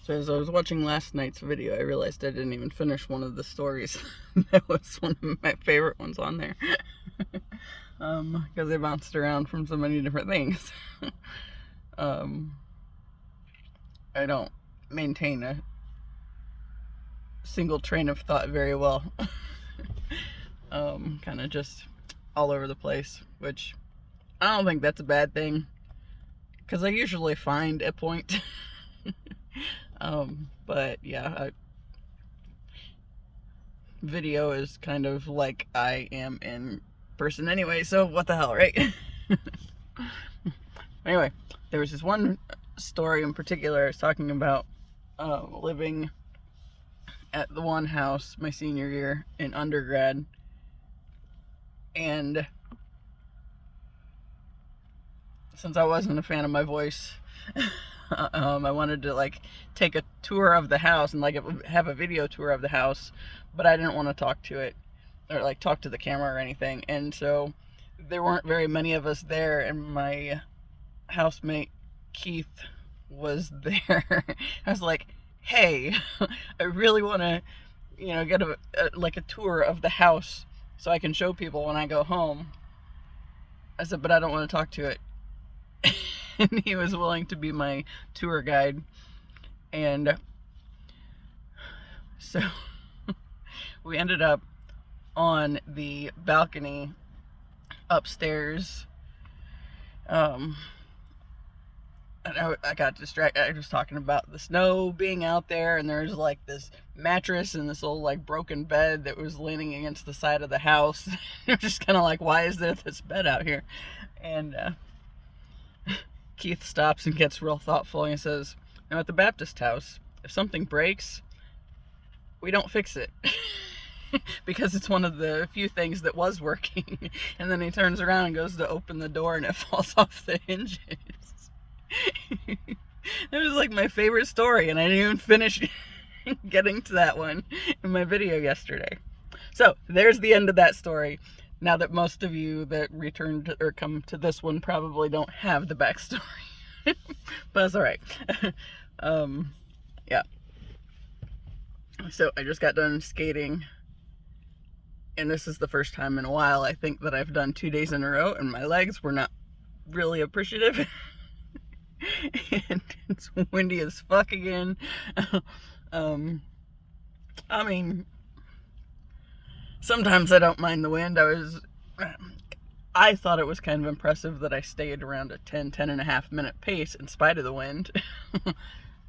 So as I was watching last night's video, I realized I didn't even finish one of the stories. That was one of my favorite ones on there. Because they bounced around from so many different things. I don't maintain a single train of thought very well. Kind of just all over the place, which I don't think that's a bad thing, because I usually find a point. But yeah, video is kind of like I am in person anyway, so what the hell, right? Anyway, there was this one story in particular I was talking about, living at the one house my senior year in undergrad, and since I wasn't a fan of my voice, I wanted to take a tour of the house and have a video tour of the house, but I didn't want to talk to it or talk to the camera or anything. And so there weren't very many of us there, and my housemate Keith was there. I was like, hey, I really want to, get a tour of the house so I can show people when I go home. I said, but I don't want to talk to it. And he was willing to be my tour guide. And so we ended up on the balcony upstairs. And I got distracted. I was talking about the snow being out there, and there's this mattress and this old broken bed that was leaning against the side of the house. It was just kind of why is there this bed out here? And Keith stops and gets real thoughtful, and he says, at the Baptist house, if something breaks, we don't fix it. Because it's one of the few things that was working. And then he turns around and goes to open the door, and it falls off the hinges. It was my favorite story, and I didn't even finish getting to that one in my video yesterday. So there's the end of that story. Now that most of you that returned or come to this one probably don't have the backstory. But that's alright. Yeah. So I just got done skating, and this is the first time in a while I think that I've done 2 days in a row, and my legs were not really appreciative. And it's windy as fuck again. I mean, sometimes I don't mind the wind. I thought it was kind of impressive that I stayed around a 10 and a half minute pace in spite of the wind.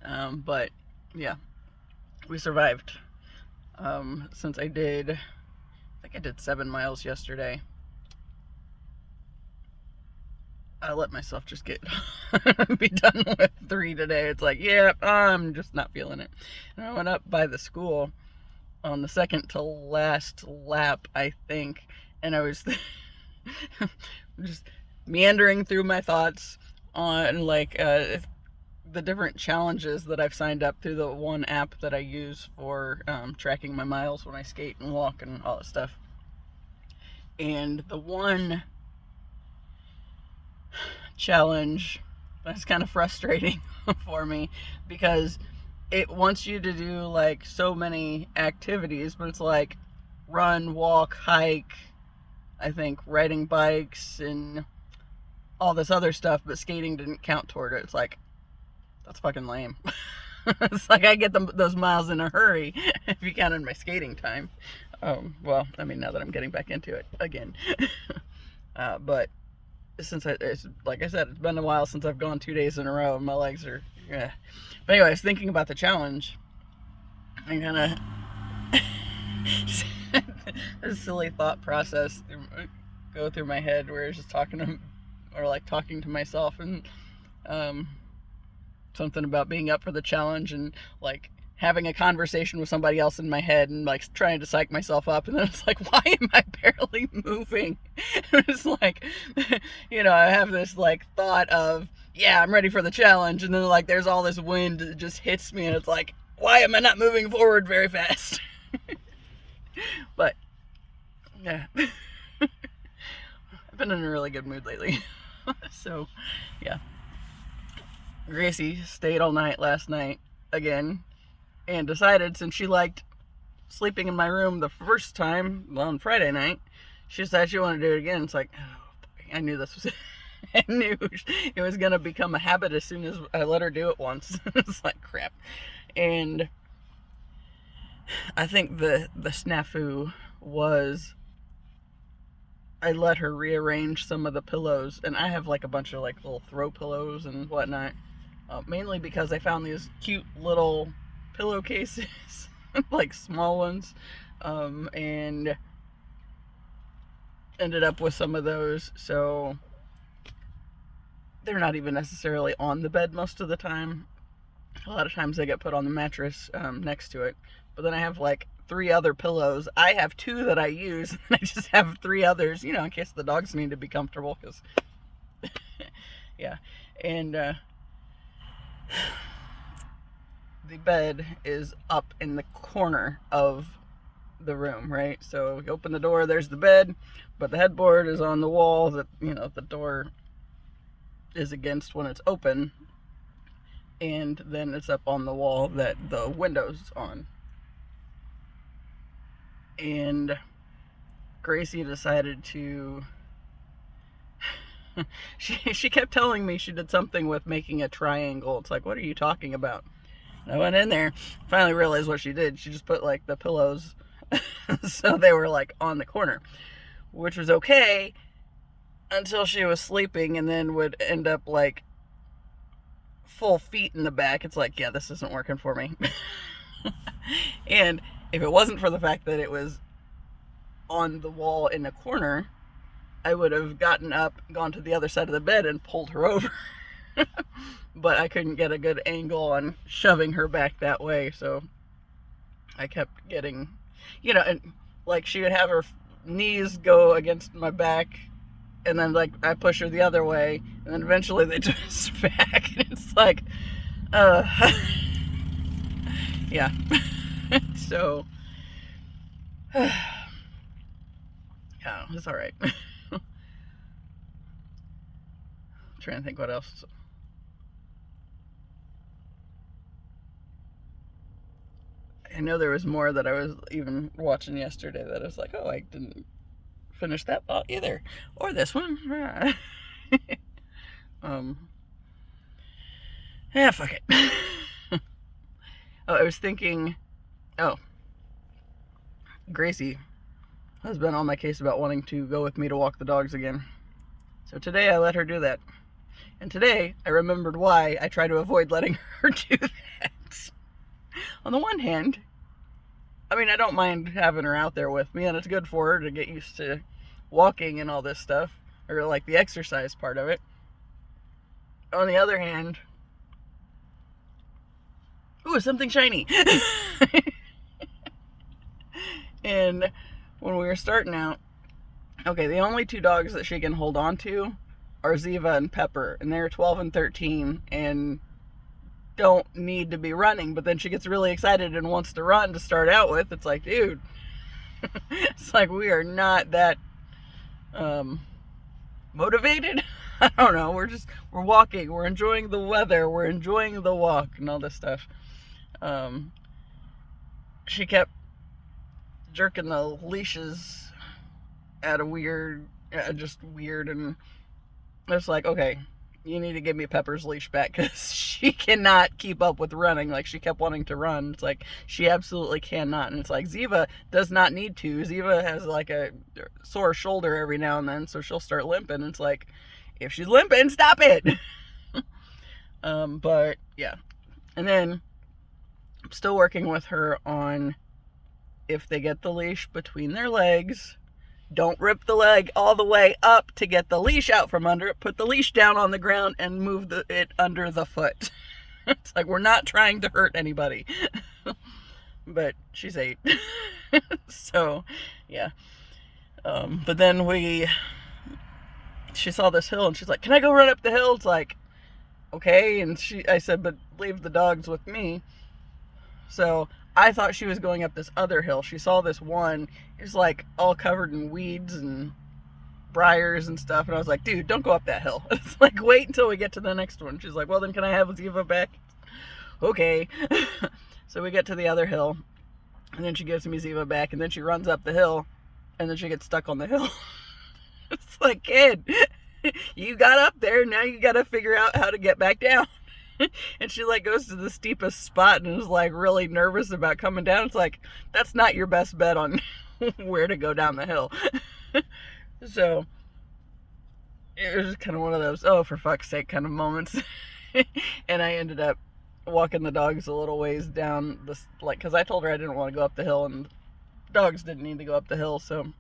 But yeah, we survived. Since I think I did 7 miles yesterday. I let myself just be done with 3 today. It's yeah, I'm just not feeling it. And I went up by the school on the second to last lap, I think, and I was just meandering through my thoughts on the different challenges that I've signed up through the one app that I use for tracking my miles when I skate and walk and all that stuff. And the one challenge that's kind of frustrating for me, because it wants you to do so many activities, but it's run, walk, hike, I think riding bikes and all this other stuff, but skating didn't count toward it. It's that's fucking lame. It's I get those miles in a hurry if you counted my skating time. Well, I mean, now that I'm getting back into it again. But since like I said, it's been a while since I've gone 2 days in a row, and my legs are, yeah. But anyway, I was thinking about the challenge. I kind of a silly thought process go through my head where I was just talking to myself, and something about being up for the challenge, and having a conversation with somebody else in my head, and trying to psych myself up, and then it's why am I barely moving? It's I have this thought of, yeah, I'm ready for the challenge, and then there's all this wind that just hits me, and it's why am I not moving forward very fast? But yeah. I've been in a really good mood lately. So yeah, Gracie stayed all night last night, again and decided, since she liked sleeping in my room the first time on Friday night, she decided she wanted to do it again. It's like, oh boy, I knew this was I knew it was going to become a habit as soon as I let her do it once. It's like, crap. And I think the snafu was I let her rearrange some of the pillows, and I have like a bunch of like little throw pillows and whatnot, mainly because I found these cute little pillowcases, like small ones, and ended up with some of those. So they're not even necessarily on the bed most of the time. A lot of times they get put on the mattress next to it. But then I have like 3 other pillows. I have 2 that I use, and I just have 3 others, you know, in case the dogs need to be comfortable. Because, yeah. And the bed is up in the corner of the room, right? So you open the door, there's the bed, but the headboard is on the wall that, you know, the door is against when it's open, and then it's up on the wall that the window's on. And Gracie decided to she kept telling me she did something with making a triangle. It's like, what are you talking about? And I went in there, finally realized what she did. She just put like the pillows so they were like on the corner, which was okay until she was sleeping, and then would end up like full feet in the back. It's like, yeah, this isn't working for me. And if it wasn't for the fact that it was on the wall in the corner, I would have gotten up, gone to the other side of the bed, and pulled her over. But I couldn't get a good angle on shoving her back that way, so I kept getting, you know, and like she would have her knees go against my back, and then like I push her the other way, and then eventually they twist back, and it's like, yeah. So, yeah, it's all right. Trying to think what else. I know there was more that I was even watching yesterday that I was like, oh, I didn't finish that thought either, or this one. Yeah, fuck it. Oh, I was thinking, Gracie has been on my case about wanting to go with me to walk the dogs again. So today I let her do that. And today I remembered why I try to avoid letting her do that. On the one hand, I mean, I don't mind having her out there with me, and it's good for her to get used to walking and all this stuff, or like the exercise part of it. On the other hand, ooh, something shiny. And when we were starting out, okay, the only 2 dogs that she can hold on to are Ziva and Pepper, and they're 12 and 13, and don't need to be running, but then she gets really excited and wants to run to start out with. It's like, dude, it's like we are not that motivated. I don't know, we're walking, we're enjoying the weather, we're enjoying the walk and all this stuff. She kept jerking the leashes at a weird, and it's like, okay, you need to give me Pepper's leash back, because she cannot keep up with running. Like, she kept wanting to run. It's like, she absolutely cannot. And it's like, Ziva does not need to. Ziva has like a sore shoulder every now and then, so she'll start limping. It's like, if she's limping, stop it. But yeah. And then I'm still working with her on, if they get the leash between their legs, don't rip the leg all the way up to get the leash out from under it. Put the leash down on the ground and move it under the foot. It's like, we're not trying to hurt anybody. But she's 8. So, yeah. But then she saw this hill, and she's like, can I go run up the hill? It's like, okay. And I said, but leave the dogs with me. So I thought she was going up this other hill. She saw this one. It was like all covered in weeds and briars and stuff. And I was like, dude, don't go up that hill. It's like, wait until we get to the next one. She's like, well, then can I have Ziva back? okay. So we get to the other hill, and then she gives me Ziva back, and then she runs up the hill, and then she gets stuck on the hill. It's like, kid, you got up there, now you got to figure out how to get back down. And she like goes to the steepest spot and is like really nervous about coming down. It's like, that's not your best bet on where to go down the hill. So it was kind of one of those, oh, for fuck's sake kind of moments. And I ended up walking the dogs a little ways down this, like, because I told her I didn't want to go up the hill, and dogs didn't need to go up the hill. So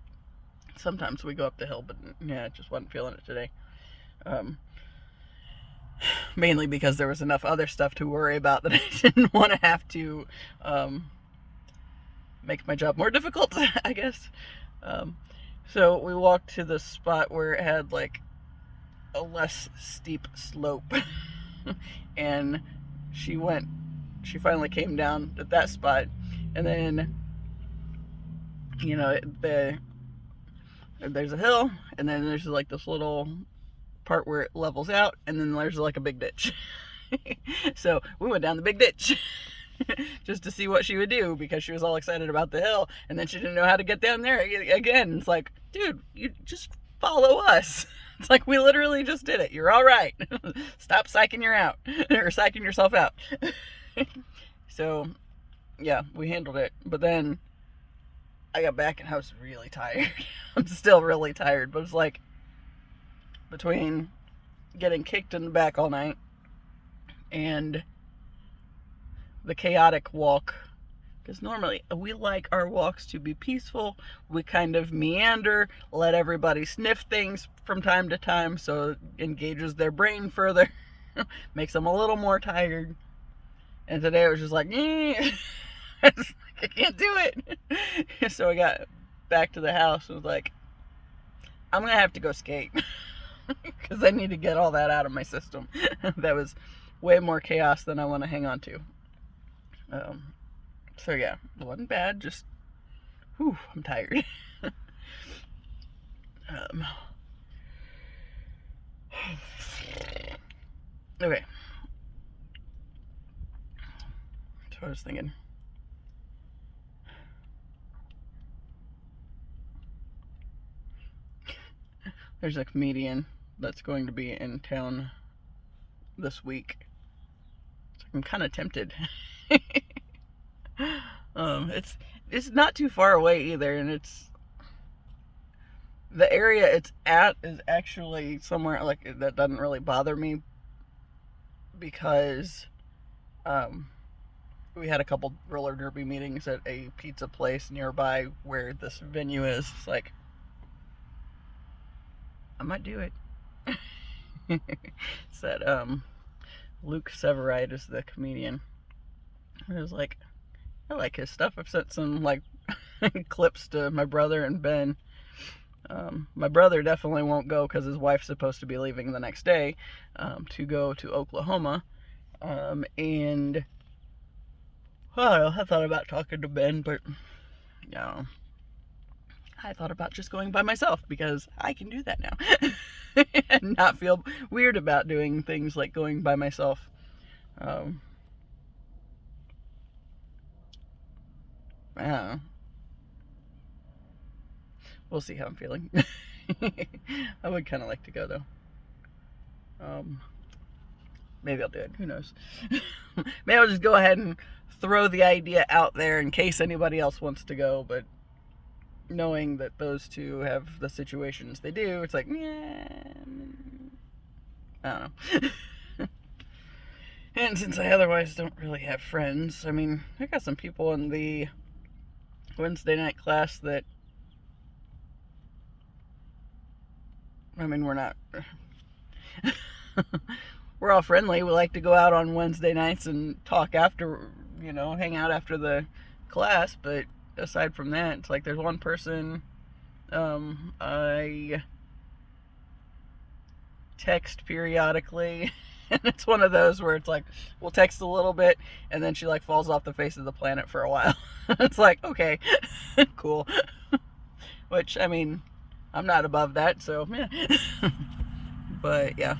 sometimes we go up the hill, but yeah, I just wasn't feeling it today. Mainly because there was enough other stuff to worry about that I didn't want to have to make my job more difficult, I guess. So we walked to the spot where it had like a less steep slope. And she finally came down at that spot. And then, you know, there's a hill, and then there's like this little part where it levels out, and then there's like a big ditch. So we went down the big ditch just to see what she would do, because she was all excited about the hill, and then she didn't know how to get down there again. It's like, dude, you just follow us. It's like, we literally just did it. You're all right. Stop psyching yourself out. So yeah, we handled it. But then I got back and I was really tired. I'm still really tired, but it's like, between getting kicked in the back all night and the chaotic walk, because normally we like our walks to be peaceful. We kind of meander, let everybody sniff things from time to time, so it engages their brain further, makes them a little more tired. And today it was just like, I can't do it. So I got back to the house and was like, I'm gonna have to go skate. Because I need to get all that out of my system. That was way more chaos than I want to hang on to. So yeah, it wasn't bad, just, whew, I'm tired. Okay. So I was thinking, there's a comedian that's going to be in town this week. So I'm kind of tempted. It's not too far away either, and it's the area it's at is actually somewhere like that doesn't really bother me, because we had a couple roller derby meetings at a pizza place nearby where this venue is. It's like, I might do it. It's that Luke Severide is the comedian. I was like, I like his stuff. I've sent some like clips to my brother and Ben. My brother definitely won't go because his wife's supposed to be leaving the next day to go to Oklahoma. And I thought about talking to Ben, but yeah, I thought about just going by myself, because I can do that now. And not feel weird about doing things like going by myself. I don't know. We'll see how I'm feeling. I would kind of like to go though. Maybe I'll do it. Who knows? Maybe I'll just go ahead and throw the idea out there in case anybody else wants to go, but knowing that those two have the situations they do, it's like, yeah, I don't know. And since I otherwise don't really have friends, I mean, I got some people in the Wednesday night class that, I mean, we're not, we're all friendly. We like to go out on Wednesday nights and talk after, you know, hang out after the class, but aside from that, it's like there's one person I text periodically, and it's one of those where it's like, we'll text a little bit, and then she like falls off the face of the planet for a while. It's like, okay, cool. Which, I mean, I'm not above that, so yeah. But yeah.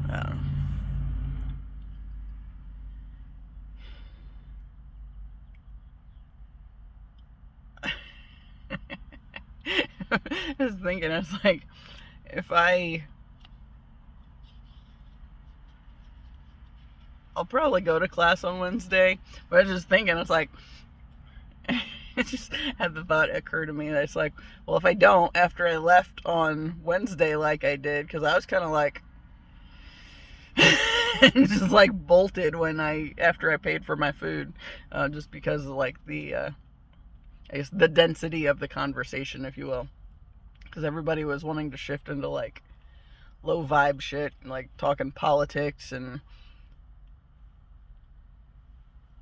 I don't know. I was thinking, I was like, if I'll probably go to class on Wednesday, but I was just thinking, it's like, it just had the thought occur to me that it's like, well, if I don't, after I left on Wednesday like I did, because I was kind of like, just like bolted after I paid for my food, just because of like I guess the density of the conversation, if you will. Because everybody was wanting to shift into like low vibe shit, like talking politics and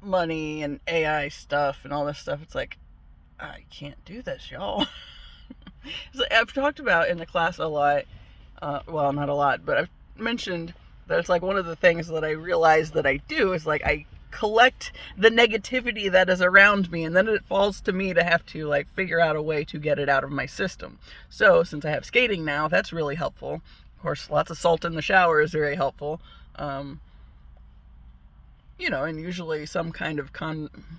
money and AI stuff and all this stuff. It's like, I can't do this, y'all. So I've talked about in the class a lot, well, not a lot, but I've mentioned that it's like one of the things that I realize that I do is like I collect the negativity that is around me, and then it falls to me to have to like figure out a way to get it out of my system. So since I have skating now, that's really helpful. Of course, lots of salt in the shower is very helpful. You know, and usually some kind of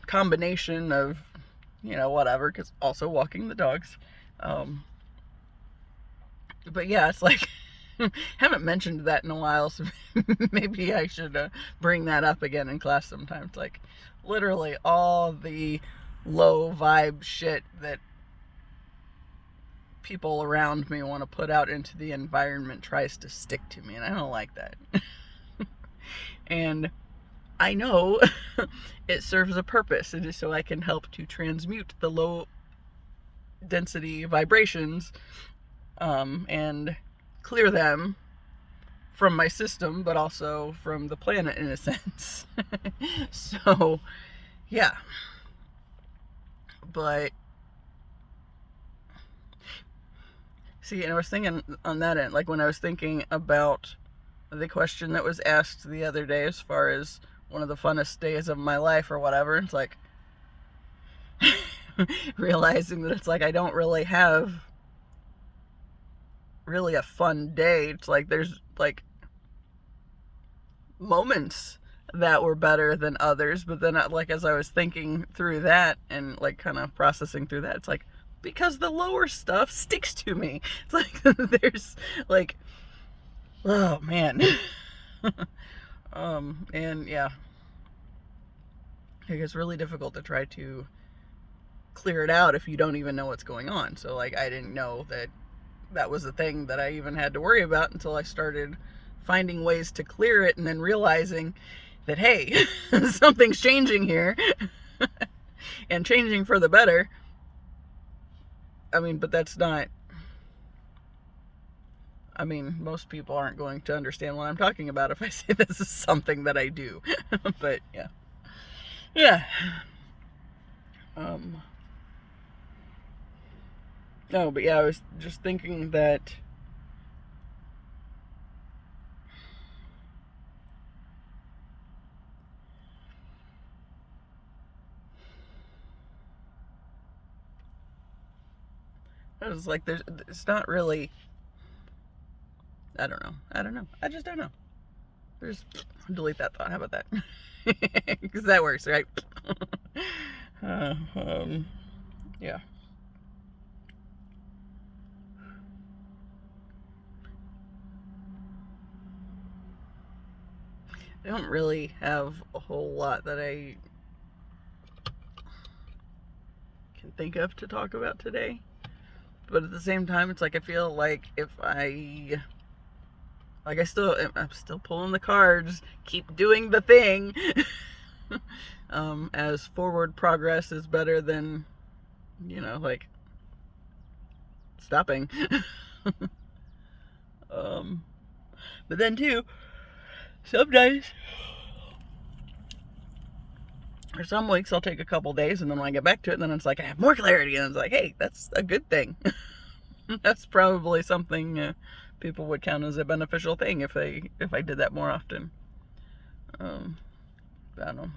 combination of, you know, whatever, because also walking the dogs. But yeah, it's like, haven't mentioned that in a while, so maybe I should bring that up again in class sometime. It's like literally all the low vibe shit that people around me want to put out into the environment tries to stick to me, and I don't like that. And I know it serves a purpose. It is so I can help to transmute the low density vibrations and clear them from my system, but also from the planet in a sense. So, yeah. But, see, and I was thinking on that end, like when I was thinking about the question that was asked the other day as far as one of the funnest days of my life or whatever, it's like realizing that it's like I don't really have really a fun day. It's like there's like moments that were better than others, but then like as I was thinking through that and like kind of processing through that, it's like because the lower stuff sticks to me. It's like there's like, oh man. And yeah, it gets really difficult to try to clear it out if you don't even know what's going on. So like I didn't know that was a thing that I even had to worry about until I started finding ways to clear it, and then realizing that, hey, something's changing here and changing for the better. I mean, but that's not, I mean, most people aren't going to understand what I'm talking about if I say this is something that I do. But yeah. Yeah. No, but yeah, I was just thinking that I was like, it's not really, I don't know. I just don't know. Just delete that thought. How about that? Because that works, right? Yeah. I don't really have a whole lot that I can think of to talk about today. But at the same time, it's like I feel like if I'm still pulling the cards, keep doing the thing. As forward progress is better than, you know, like stopping. But then too, sometimes, or some weeks I'll take a couple days, and then when I get back to it, then it's like I have more clarity, and it's like, hey, that's a good thing. That's probably something people would count as a beneficial thing if I did that more often. I don't know.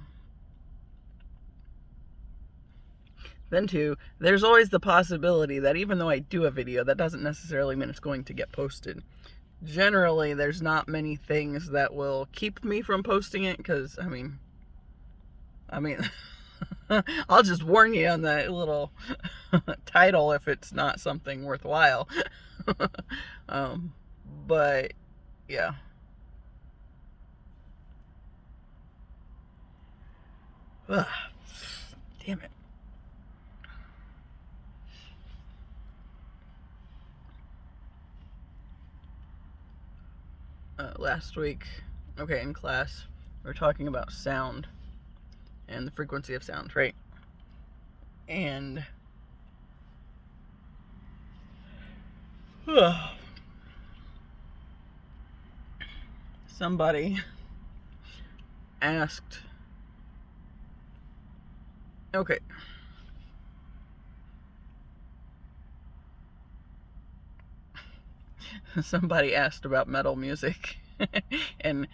Then too, there's always the possibility that even though I do a video, that doesn't necessarily mean it's going to get posted. generally there's not many things that will keep me from posting it, because I mean I'll just warn you on that little title if it's not something worthwhile. But yeah. Ugh, damn it. Last week, okay, in class, we were talking about sound and the frequency of sound, right? And somebody asked, okay, somebody asked about metal music. And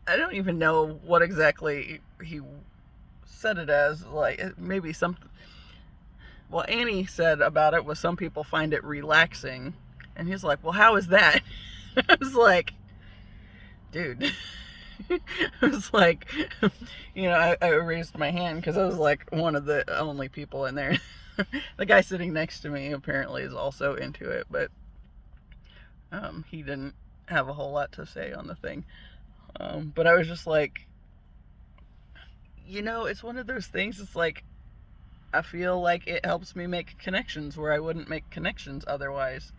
I don't even know what exactly he said it as. Like, maybe something. Well, Annie said about it was some people find it relaxing. And he's like, well, how is that? I was like, dude. I was like, I raised my hand because I was like one of the only people in there. The guy sitting next to me apparently is also into it, but he didn't have a whole lot to say on the thing. But I was just like, it's one of those things. It's like, I feel like it helps me make connections where I wouldn't make connections otherwise.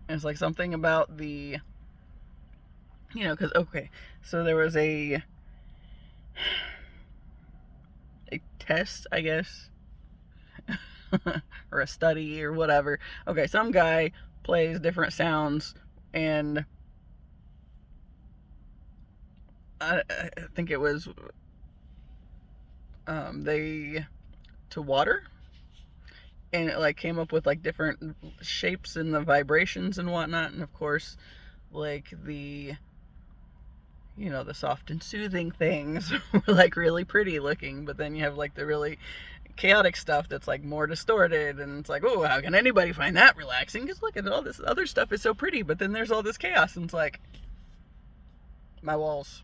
And it's like something about the, because, okay, so there was a test, I guess, or a study or whatever. Okay, some guy plays different sounds, and I think it was to water, and it like came up with like different shapes and the vibrations and whatnot. And of course, like the the soft and soothing things were like really pretty looking, but then you have like the really chaotic stuff that's like more distorted, and it's like, oh, how can anybody find that relaxing? Because look at all this other stuff is so pretty, but then there's all this chaos, and it's like, my walls.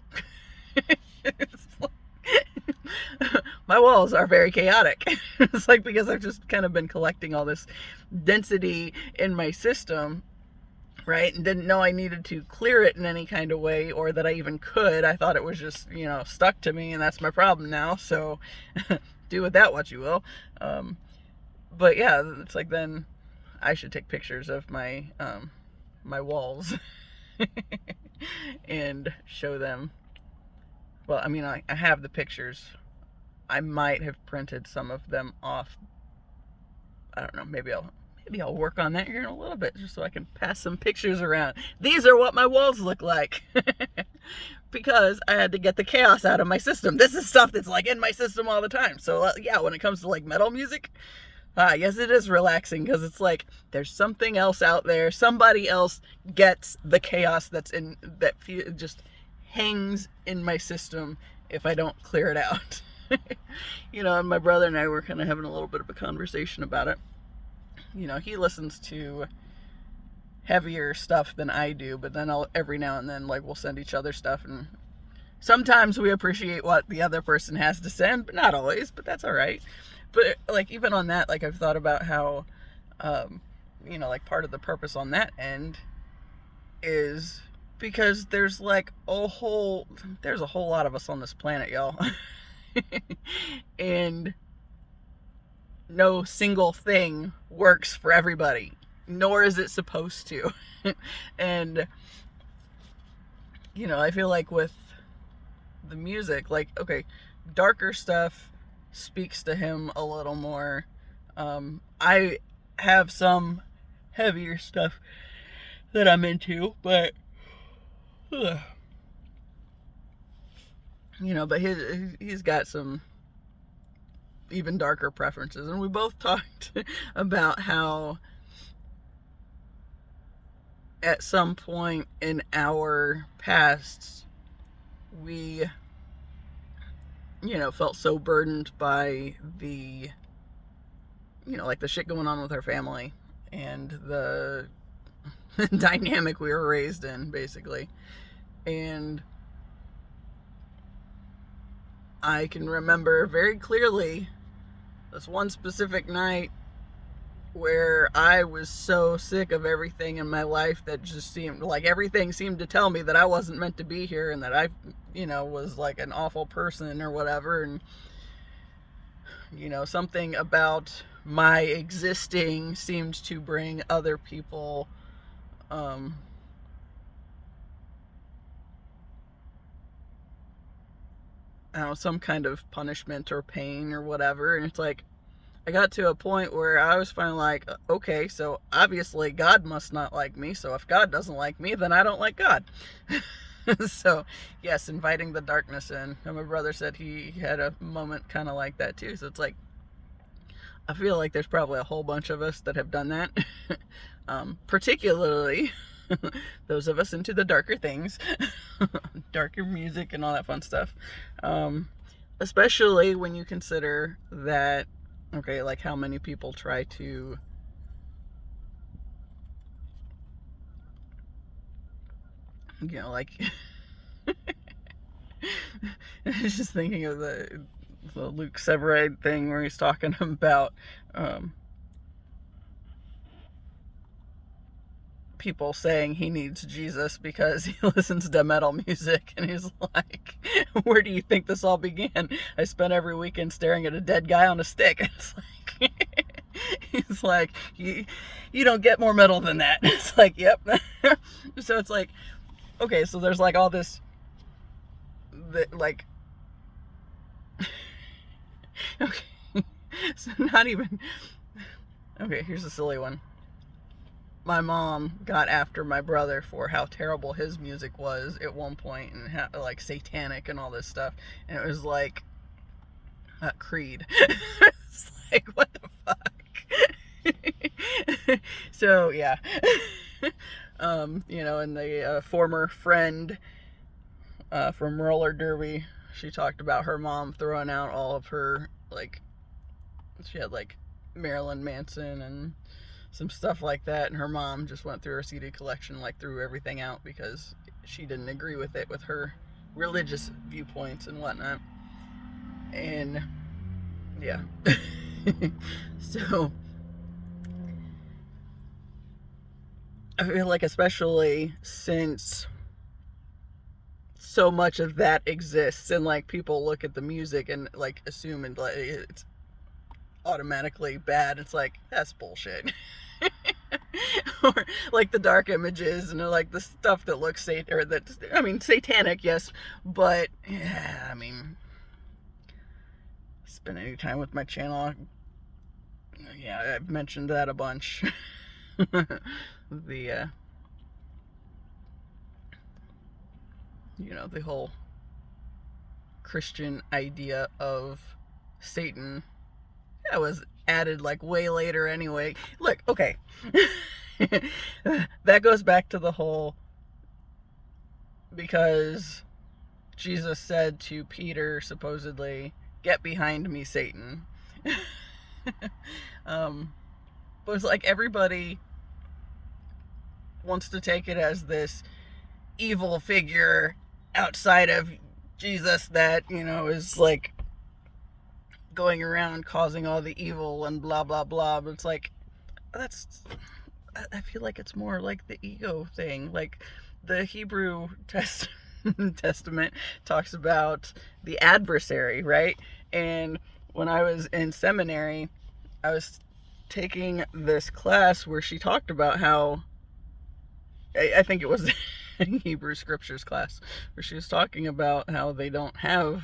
My walls are very chaotic. It's like, because I've just kind of been collecting all this density in my system, right? And didn't know I needed to clear it in any kind of way, or that I even could. I thought it was just, stuck to me, and that's my problem now. So do with that what you will. But yeah, it's like, then I should take pictures of my my walls and show them. Well, I have the pictures. I might have printed some of them off. I don't know. Maybe I'll work on that here in a little bit, just so I can pass some pictures around. These are what my walls look like. Because I had to get the chaos out of my system. This is stuff that's like in my system all the time. So yeah, when it comes to like metal music, yes, it is relaxing, because it's like there's something else out there. Somebody else gets the chaos that just hangs in my system if I don't clear it out. And my brother and I were kind of having a little bit of a conversation about it. He listens to heavier stuff than I do, but then every now and then, like, we'll send each other stuff, and sometimes we appreciate what the other person has to send, but not always, but that's all right. But like, even on that, like, I've thought about how like, part of the purpose on that end is because there's a whole lot of us on this planet, y'all. And no single thing works for everybody, nor is it supposed to. And I feel like with the music, like, okay, darker stuff speaks to him a little more. I have some heavier stuff that I'm into, but but he's got some even darker preferences. And we both talked about how at some point in our pasts, we felt so burdened by the like the shit going on with our family, and the dynamic we were raised in, basically. And I can remember very clearly this one specific night where I was so sick of everything in my life that just seemed like everything seemed to tell me that I wasn't meant to be here, and that I, was like an awful person or whatever. And, something about my existing seemed to bring other people, I don't know, some kind of punishment or pain or whatever. And it's like, I got to a point where I was finally like, okay, so obviously God must not like me. So if God doesn't like me, then I don't like God. So, yes, inviting the darkness in. And my brother said he had a moment kind of like that too. So it's like, I feel like there's probably a whole bunch of us that have done that. Particularly those of us into the darker things, darker music and all that fun stuff. Especially when you consider that, okay, like how many people try to like I was just thinking of the Luke Severide thing where he's talking about people saying he needs Jesus because he listens to metal music, and he's like, where do you think this all began? I spent every weekend staring at a dead guy on a stick. It's like he's like, you don't get more metal than that. It's like, yep. So it's like, okay, so there's like all this like okay, so not even, okay, here's a silly one. My mom got after my brother for how terrible his music was at one point, and how, like, satanic and all this stuff. And it was like, Creed. It's like, what the fuck? So, yeah. And the former friend from roller derby, she talked about her mom throwing out all of her, like, she had, like, Marilyn Manson and some stuff like that, and her mom just went through her CD collection, like threw everything out because she didn't agree with it, with her religious viewpoints and whatnot. And yeah. So I feel like, especially since so much of that exists, and like people look at the music and like assume and like it's automatically bad, it's like, that's bullshit. Or like the dark images and like the stuff that looks satanic, yes, but yeah, I mean, spend any time with my channel, yeah, I've mentioned that a bunch. The the whole Christian idea of Satan, that was added like way later anyway. Look, okay. That goes back to the whole, because Jesus said to Peter, supposedly, get behind me, Satan. But it's like everybody wants to take it as this evil figure outside of Jesus that, is like going around causing all the evil and blah blah blah. But it's like, I feel like it's more like the ego thing. Like the Hebrew Testament talks about the adversary, right? And when I was in seminary, I was taking this class where she talked about how, I think it was Hebrew scriptures class, where she was talking about how they don't have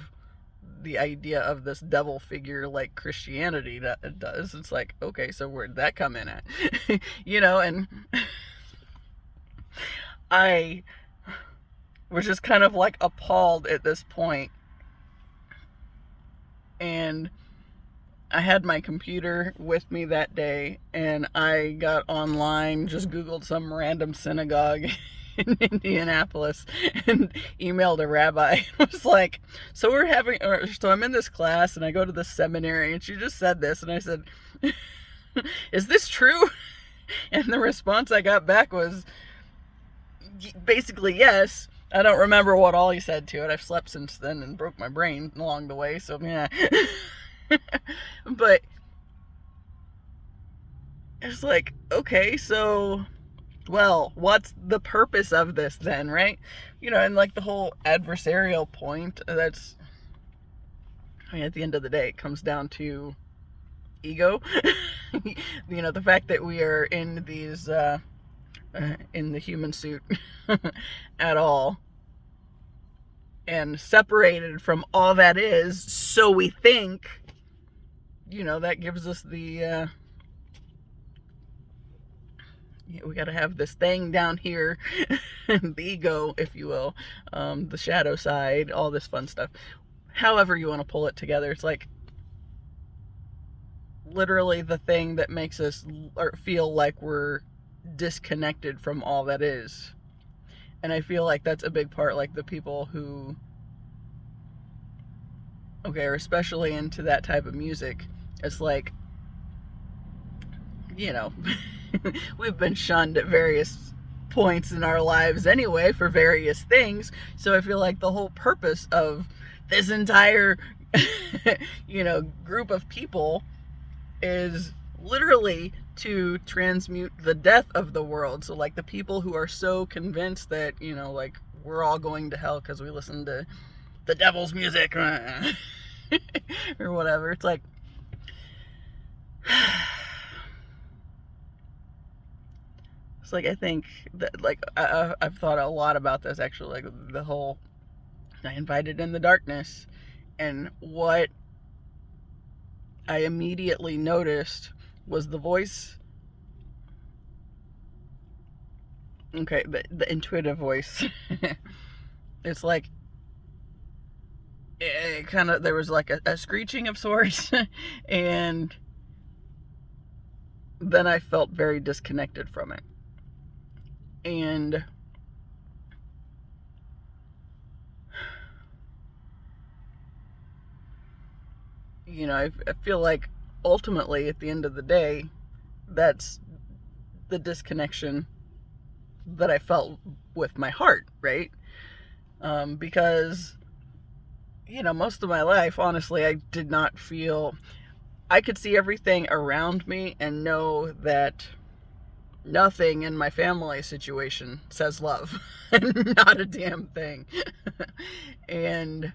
the idea of this devil figure like Christianity does. It's like, okay, so where'd that come in at? And I was just kind of like appalled at this point. And I had my computer with me that day, and I got online, just Googled some random synagogue in Indianapolis and emailed a rabbi. It was like, so I'm in this class and I go to this seminary, and she just said this, and I said, is this true? And the response I got back was basically yes. I don't remember what all he said to it. I've slept since then and broke my brain along the way, so yeah. But it's like, okay, so, well, what's the purpose of this then, right? And like the whole adversarial point, that's, at the end of the day, it comes down to ego. The fact that we are in these, in the human suit at all, and separated from all that is, so we think, that gives us the, we got to have this thing down here, the ego, if you will, the shadow side, all this fun stuff. However you want to pull it together, it's like literally the thing that makes us feel like we're disconnected from all that is. And I feel like that's a big part, like the people who, are especially into that type of music. It's like, we've been shunned at various points in our lives anyway for various things. So I feel like the whole purpose of this entire, group of people is literally to transmute the death of the world. So like the people who are so convinced that, like we're all going to hell because we listen to the devil's music or whatever. It's like, I think that, like, I've thought a lot about this, actually, like, the whole, I invited in the darkness, and what I immediately noticed was the voice, the intuitive voice. It's like, it kind of, there was like a screeching of sorts, and then I felt very disconnected from it. And I feel like ultimately at the end of the day, that's the disconnection that I felt with my heart, right? Because most of my life, honestly, I did not feel, I could see everything around me and know that nothing in my family situation says love. Not a damn thing. And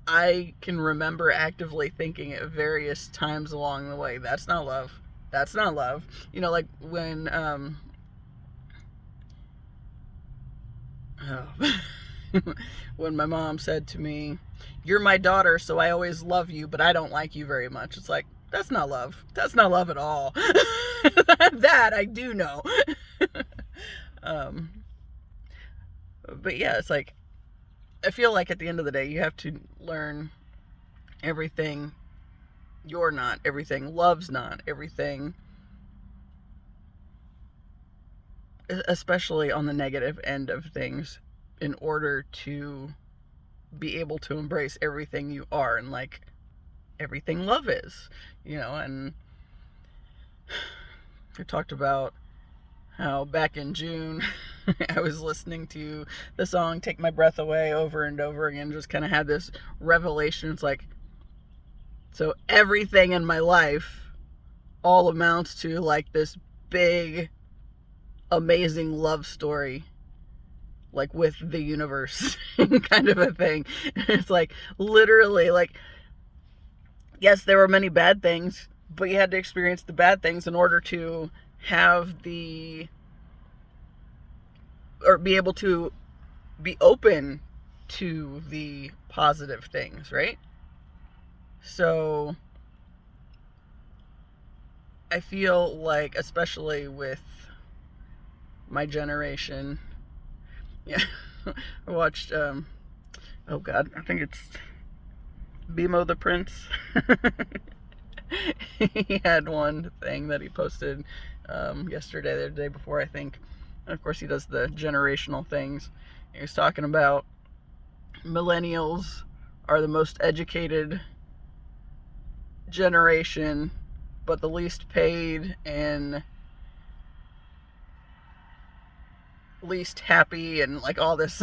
I can remember actively thinking at various times along the way, that's not love. That's not love. Like when, when my mom said to me, "You're my daughter, so I always love you, but I don't like you very much." It's like, that's not love. That's not love at all. That I do know. But yeah, it's like, I feel like at the end of the day, you have to learn everything you're not, everything love's not, everything, especially on the negative end of things, in order to be able to embrace everything you are and like everything love is, and I talked about how back in June I was listening to the song Take My Breath Away over and over again, just kind of had this revelation. It's like, so everything in my life all amounts to like this big, amazing love story, like with the universe kind of a thing. It's like literally like, yes, there were many bad things, but you had to experience the bad things in order to have or be able to be open to the positive things, right? So I feel like, especially with my generation, yeah, I watched, oh God, I think it's Bimo the Prince. He had one thing that he posted yesterday, the day before, I think. And of course, he does the generational things. He was talking about millennials are the most educated generation but the least paid and least happy and like all this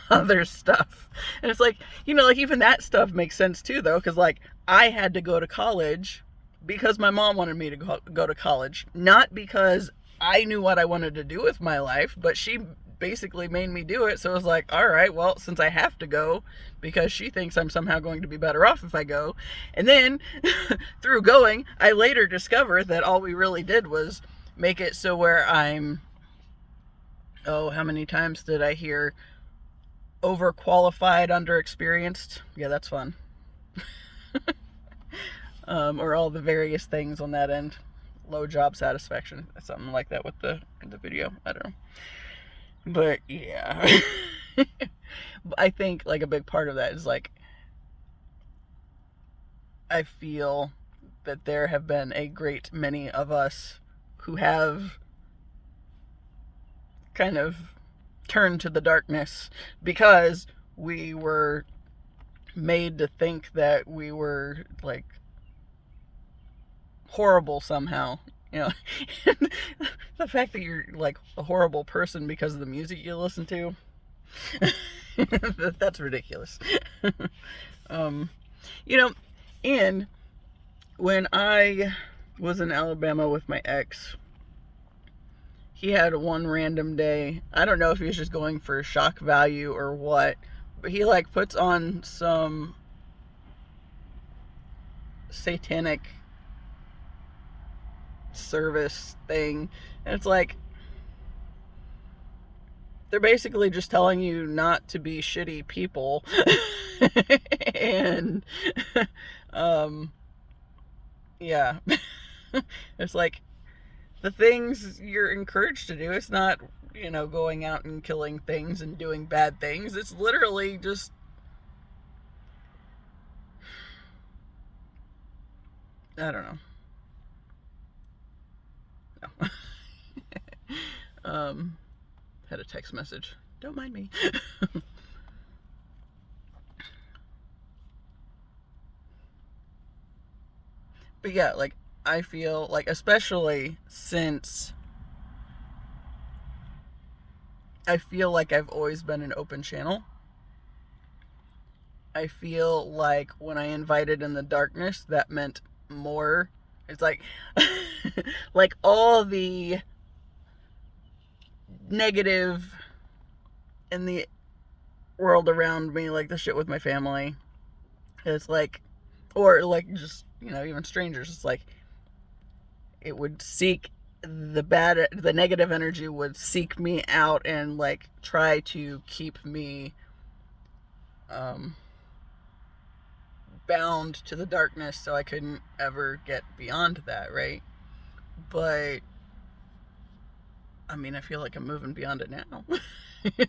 other stuff. And it's like, you know, like even that stuff makes sense too though, because like I had to go to college because my mom wanted me to go to college, not because I knew what I wanted to do with my life, but she basically made me do it. So it was like, all right, well, since I have to go because she thinks I'm somehow going to be better off if I go. And then through going, I later discovered that all we really did was make it so where I'm, oh, how many times did I hear overqualified, underexperienced? Yeah, that's fun. Or all the various things on that end. Low job satisfaction, something like that with the video. I don't know. But yeah. I think like a big part of that is like, I feel that there have been a great many of us who have kind of turned to the darkness because we were made to think that we were like horrible somehow, you know. The fact that you're like a horrible person because of the music you listen to, that's ridiculous. You know, and when I was in Alabama with my ex, he had one random day, I don't know if he was just going for shock value or what, but he like puts on some satanic service thing, and it's like they're basically just telling you not to be shitty people. And yeah. It's like the things you're encouraged to do, it's not, you know, going out and killing things and doing bad things. It's literally just I don't know. No. Had a text message. Don't mind me. But yeah, like I feel like, especially since I feel like I've always been an open channel, I feel like when I invited in the darkness, that meant more. It's like like all the negative in the world around me, like the shit with my family, it's like, or like just, you know, even strangers, it's like it would seek the negative energy would seek me out and like try to keep me bound to the darkness so I couldn't ever get beyond that, right? But I mean, I feel like I'm moving beyond it now.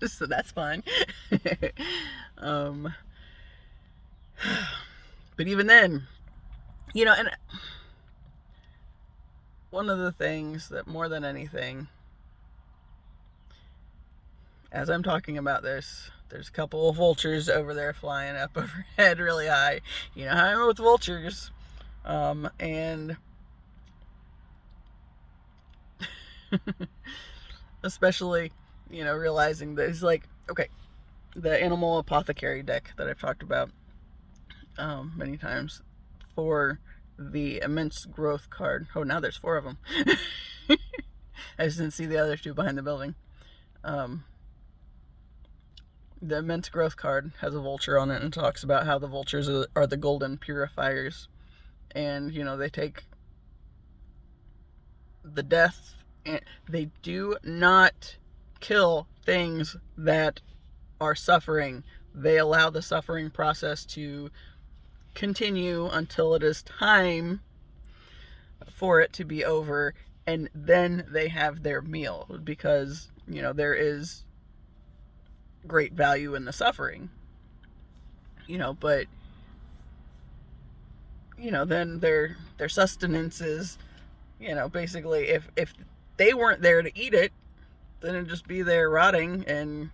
So that's fine. But even then, you know, and one of the things that more than anything, as I'm talking about this, there's a couple of vultures over there flying up overhead really high. You know how I'm with vultures. And especially, you know, realizing that it's like, okay, the animal apothecary deck that I've talked about many times for the immense growth card. Oh, now there's 4 of them. I just didn't see the other 2 behind the building. The immense growth card has a vulture on it and talks about how the vultures are the golden purifiers. And, you know, they take the death, and they do not kill things that are suffering. They allow the suffering process to continue until it is time for it to be over, and then they have their meal, because, you know, there is great value in the suffering, you know, but, you know, then their sustenance is, you know, basically if they weren't there to eat it, then it'd just be there rotting and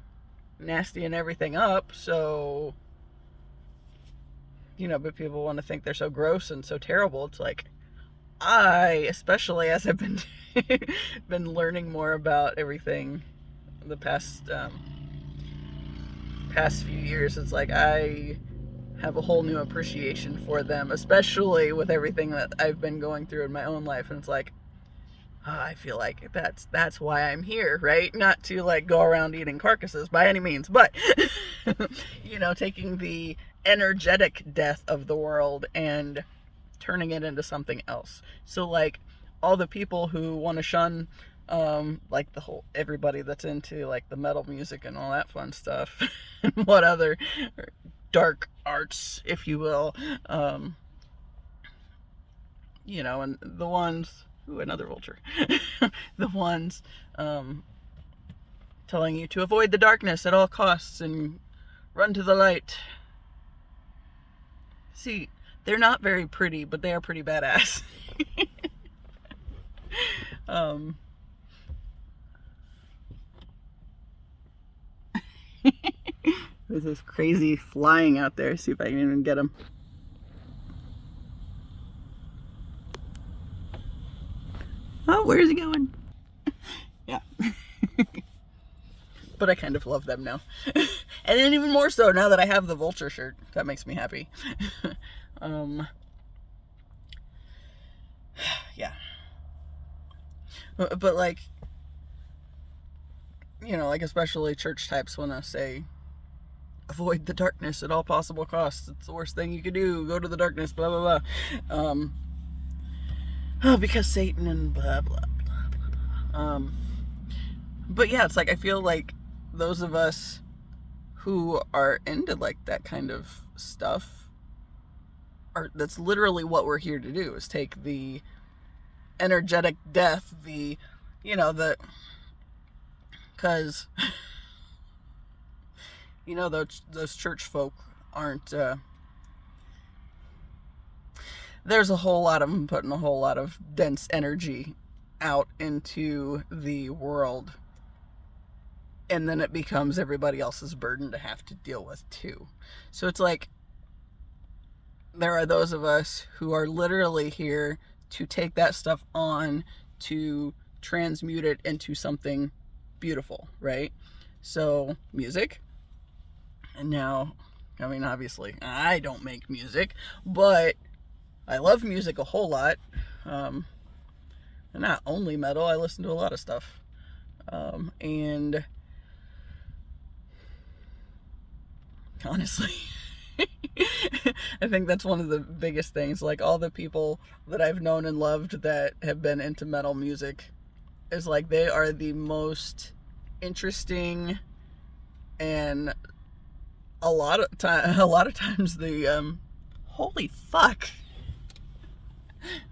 nasty and everything up. So, you know, but people want to think they're so gross and so terrible. It's like, especially as I've been been learning more about everything the past few years, it's like I have a whole new appreciation for them, especially with everything that I've been going through in my own life. And it's like, I feel like that's why I'm here, right? Not to like go around eating carcasses by any means, but taking the energetic death of the world and turning it into something else. So like all the people who want to shun like everybody that's into like the metal music and all that fun stuff and what other dark arts, if you will, and the ones, another vulture, the ones telling you to avoid the darkness at all costs and run to the light. See, they're not very pretty, but they are pretty badass. There's this crazy flying out there. See if I can even get him. Oh, where's he going? Yeah. But I kind of love them now. And then even more so now that I have the vulture shirt. That makes me happy. Yeah. But like, like especially church types want to say, avoid the darkness at all possible costs. It's the worst thing you could do. Go to the darkness, blah, blah, blah. Because Satan and blah, blah, blah, blah, blah. But yeah, it's like, I feel like those of us who are into like that kind of stuff that's literally what we're here to do, is take the energetic death, because those church folk aren't, there's a whole lot of them putting a whole lot of dense energy out into the world, and then it becomes everybody else's burden to have to deal with too. So it's like, there are those of us who are literally here to take that stuff on, to transmute it into something beautiful, right? So music. And now, I mean, obviously I don't make music, but I love music a whole lot. And not only metal, I listen to a lot of stuff. And honestly, I think that's one of the biggest things. Like, all the people that I've known and loved that have been into metal music, is like, they are the most interesting, and a lot of times the holy fuck.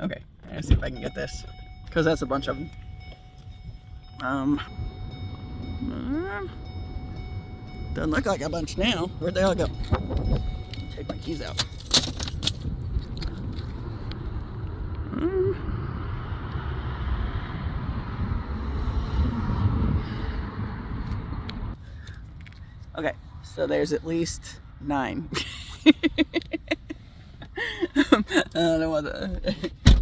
Okay, let's see if I can get this, because that's a bunch of them. Doesn't look like a bunch now. Where'd they all go? Take my keys out. Okay, so there's at least 9. I don't know what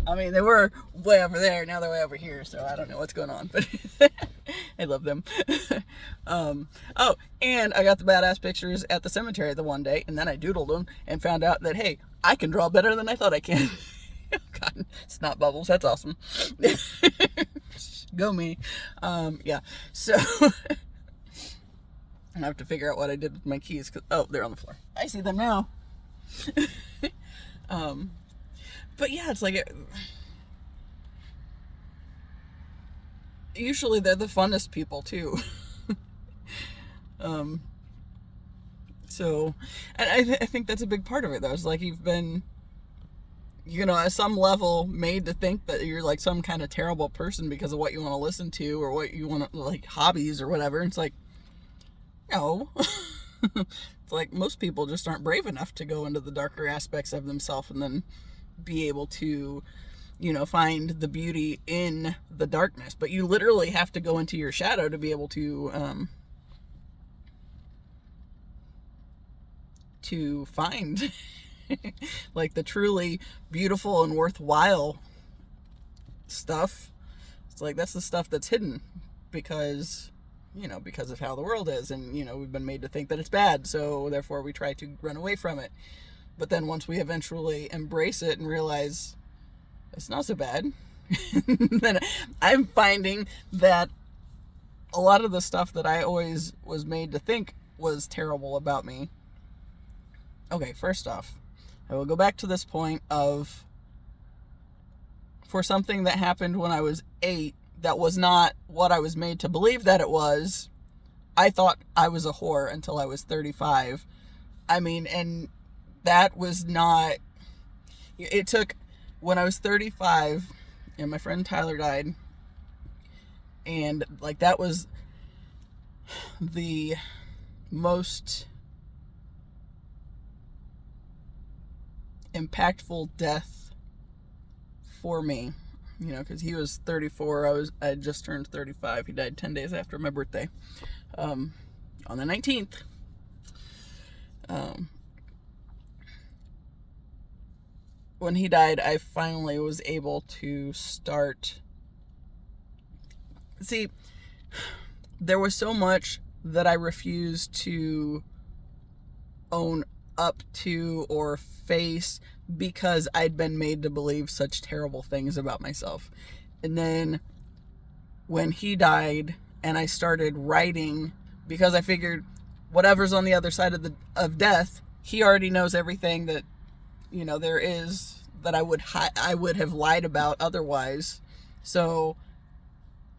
I mean, they were way over there, now they're way over here, so I don't know what's going on, but I love them. Oh, and I got the badass pictures at the cemetery the one day, and then I doodled them and found out that, hey, I can draw better than I thought I can. God, snot bubbles, that's awesome. Go me. Yeah, so I have to figure out what I did with my keys, oh, they're on the floor. I see them now. But yeah, it's like, usually they're the funnest people too. So, and I think that's a big part of it though. It's like, you've been, at some level made to think that you're like some kind of terrible person because of what you want to listen to, or what you want to, like, hobbies or whatever. And it's like, no. It's like, most people just aren't brave enough to go into the darker aspects of themselves and then be able to, find the beauty in the darkness. But you literally have to go into your shadow to be able to find like the truly beautiful and worthwhile stuff, it's like, that's the stuff that's hidden because, because of how the world is. And, we've been made to think that it's bad. So therefore we try to run away from it. But then once we eventually embrace it and realize it's not so bad, then I'm finding that a lot of the stuff that I always was made to think was terrible about me. Okay, first off, I will go back to this point of, for something that happened when I was 8, that was not what I was made to believe that it was. I thought I was a whore until I was 35. And that was not, it took, when I was 35, and my friend Tyler died, and like, that was the most impactful death for me, because he was 34, I had just turned 35. He died 10 days after my birthday, on the 19th. When he died, I finally was able to start. See, there was so much that I refused to own up to or face because I'd been made to believe such terrible things about myself. And then when he died and I started writing, because I figured whatever's on the other side of death, he already knows everything that there is that I would have lied about otherwise. So,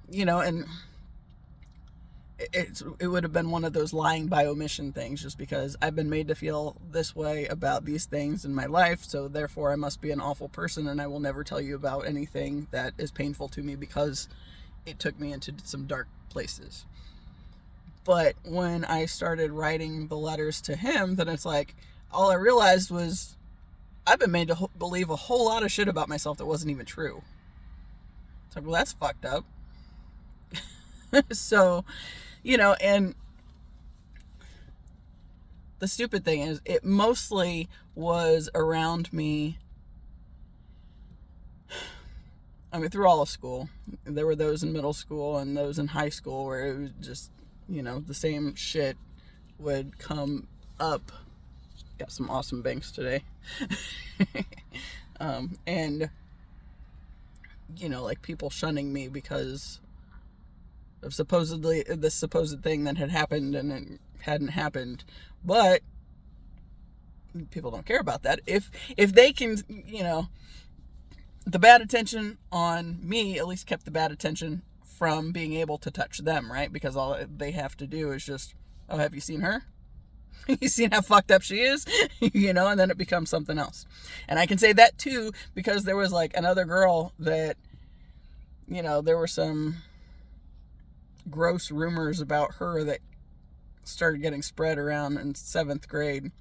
and it would have been one of those lying by omission things, just because I've been made to feel this way about these things in my life, so therefore I must be an awful person, and I will never tell you about anything that is painful to me because it took me into some dark places. But when I started writing the letters to him, then it's like, all I realized was I've been made to believe a whole lot of shit about myself that wasn't even true. It's like, well, that's fucked up. So, and the stupid thing is, it mostly was around me. Through all of school. There were those in middle school and those in high school where it was just, the same shit would come up. Got some awesome banks today. And, like, people shunning me because of supposedly this supposed thing that had happened and it hadn't happened. But people don't care about that. If they can, the bad attention on me at least kept the bad attention from being able to touch them, right? Because all they have to do is just, oh, have you seen her? You seen how fucked up she is? And then it becomes something else. And I can say that too, because there was like another girl that, there were some gross rumors about her that started getting spread around in 7th grade.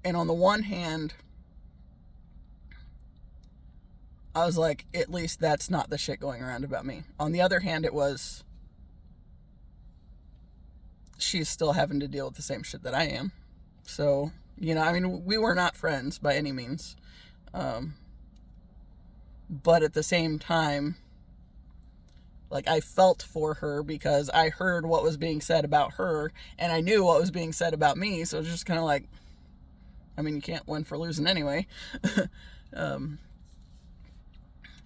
And on the one hand, I was like, at least that's not the shit going around about me. On the other hand, it was, she's still having to deal with the same shit that I am. So, we were not friends by any means. But at the same time, like, I felt for her because I heard what was being said about her and I knew what was being said about me. So it was just kind of like, you can't win for losing anyway.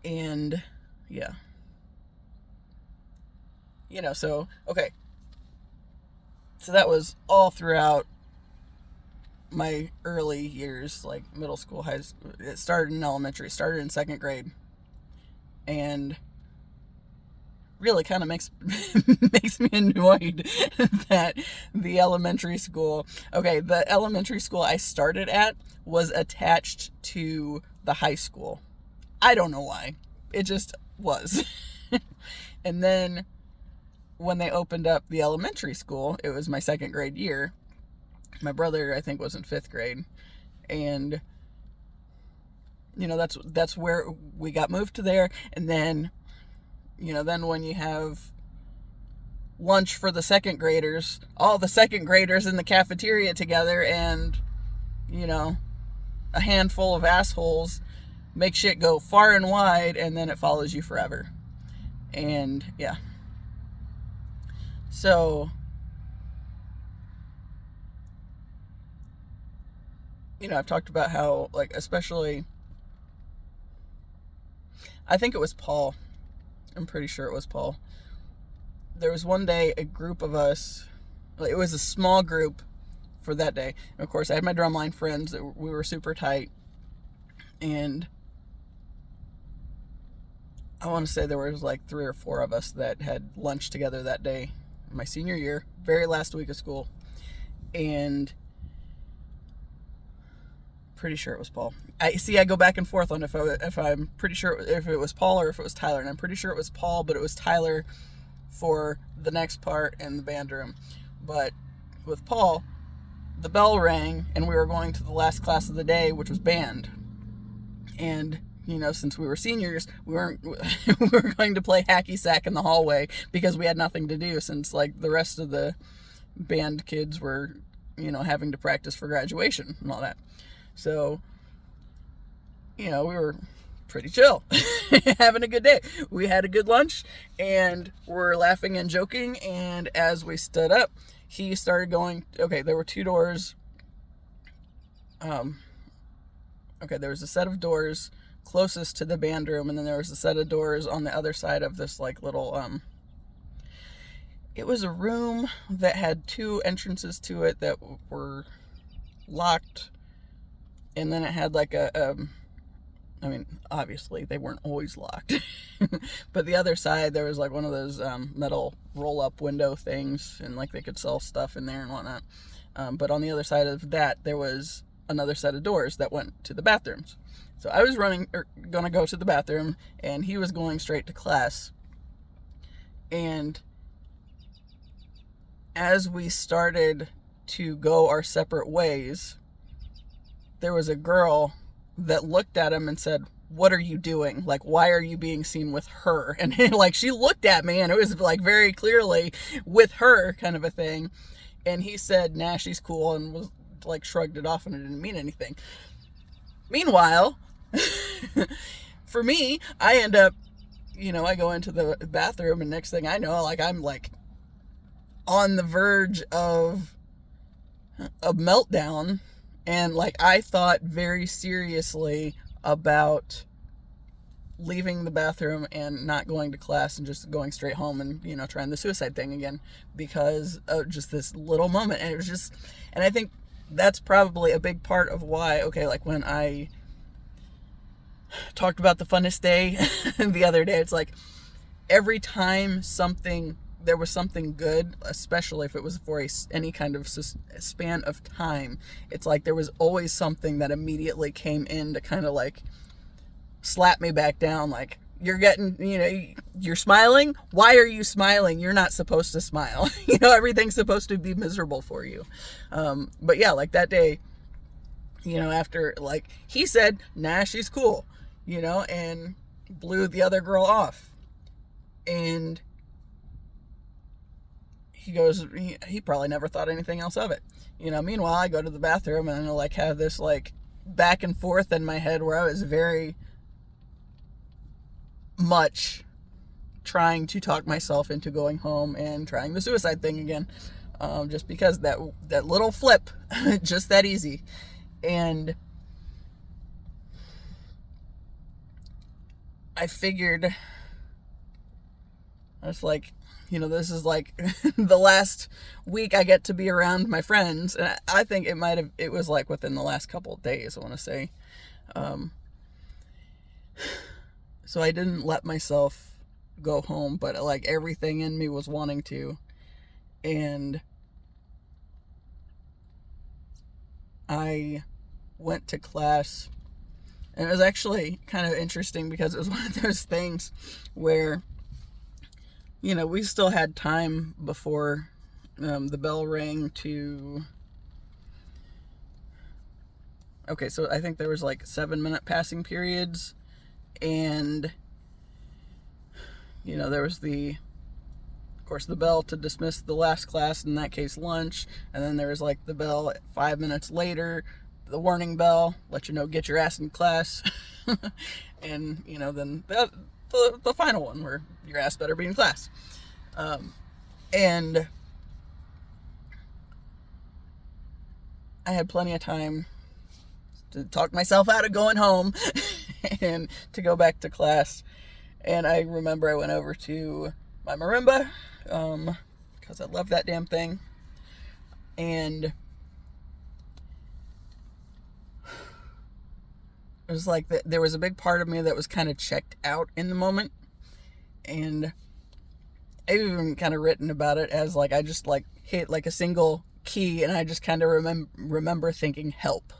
And yeah, so, okay. So that was all throughout my early years, like middle school, high school. It started in elementary, started in 2nd grade. And really kind of makes me annoyed that the elementary school, the elementary school I started at was attached to the high school. I don't know why. It just was. And then when they opened up the elementary school, it was my 2nd grade year. My brother, I think, was in 5th grade. And, that's where we got moved to there. And then, then when you have lunch for the 2nd graders, all the 2nd graders in the cafeteria together, and, a handful of assholes make shit go far and wide, and then it follows you forever. And yeah. So, you know, I've talked about how, like, especially, I think it was Paul. I'm pretty sure it was Paul. There was one day a group of us, it was a small group for that day. And of course, I had my drumline friends that we were super tight. And I want to say there was like 3 or 4 of us that had lunch together that day, my senior year, very last week of school. And pretty sure it was Paul. I go back and forth on if I'm pretty sure if it was Paul or if it was Tyler. And I'm pretty sure it was Paul, but it was Tyler for the next part in the band room. But with Paul, the bell rang and we were going to the last class of the day, which was band. And, you know, since we were seniors, we were going to play hacky sack in the hallway because we had nothing to do, since like the rest of the band kids were, you know, having to practice for graduation and all that. So, you know, we were pretty chill, having a good day. We had a good lunch and we're laughing and joking. And as we stood up, he started going, okay, there were 2 doors. Okay, there was a set of doors closest to the band room, and then there was a set of doors on the other side of this like little, it was a room that had 2 entrances to it that were locked. And then it had like I mean, obviously they weren't always locked, but the other side, there was like one of those metal roll-up window things, and like they could sell stuff in there and whatnot. But on the other side of that, there was another set of doors that went to the bathrooms. So I was gonna go to the bathroom, and he was going straight to class. And as we started to go our separate ways, there was a girl that looked at him and said, "What are you doing? Like, why are you being seen with her?" And like, she looked at me, and it was like very clearly with her kind of a thing. And he said, "Nah, she's cool," and was like shrugged it off, and it didn't mean anything. Meanwhile, for me, I end up, you know, I go into the bathroom, and next thing I know, like, I'm like on the verge of a meltdown. And like, I thought very seriously about leaving the bathroom and not going to class and just going straight home and, you know, trying the suicide thing again, because of just this little moment. And it was just, and I think that's probably a big part of why, okay, like when I talked about the funnest day the other day, it's like every time there was something good, especially if it was for any kind of span of time, it's like there was always something that immediately came in to kind of like slap me back down. Like, you're getting, you know, you're smiling. Why are you smiling? You're not supposed to smile. You know, everything's supposed to be miserable for you. But yeah, like that day, you know, after, like, he said, "Nah, she's cool," you know, and blew the other girl off. And he goes, he probably never thought anything else of it. You know, meanwhile, I go to the bathroom and I like have this like back and forth in my head where I was very much trying to talk myself into going home and trying the suicide thing again. Just because that little flip, just that easy. And I figured, I was like, you know, this is like the last week I get to be around my friends. And I think it was like within the last couple of days, I want to say. So I didn't let myself go home, but like everything in me was wanting to. And I went to class, and it was actually kind of interesting because it was one of those things where, you know, we still had time before the bell rang to... Okay, so I think there was like 7-minute passing periods, and, you know, there was of course, the bell to dismiss the last class, in that case lunch, and then there was like the bell 5 minutes later the warning bell, let you know, get your ass in class. And, then the final one where your ass better be in class. And I had plenty of time to talk myself out of going home and to go back to class. And I remember I went over to my marimba, because I love that damn thing. And it was like there was a big part of me that was kind of checked out in the moment. And I've even kind of written about it as like I just like hit like a single key, and I just kind of remember thinking help.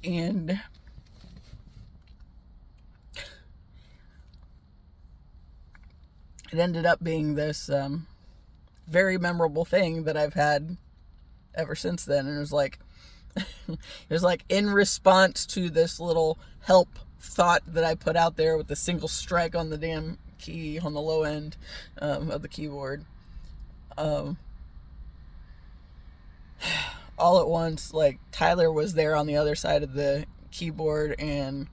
And it ended up being this very memorable thing that I've had ever since then. And it was like in response to this little help thought that I put out there with the single strike on the damn key on the low end of the keyboard. All at once, like, Tyler was there on the other side of the keyboard, and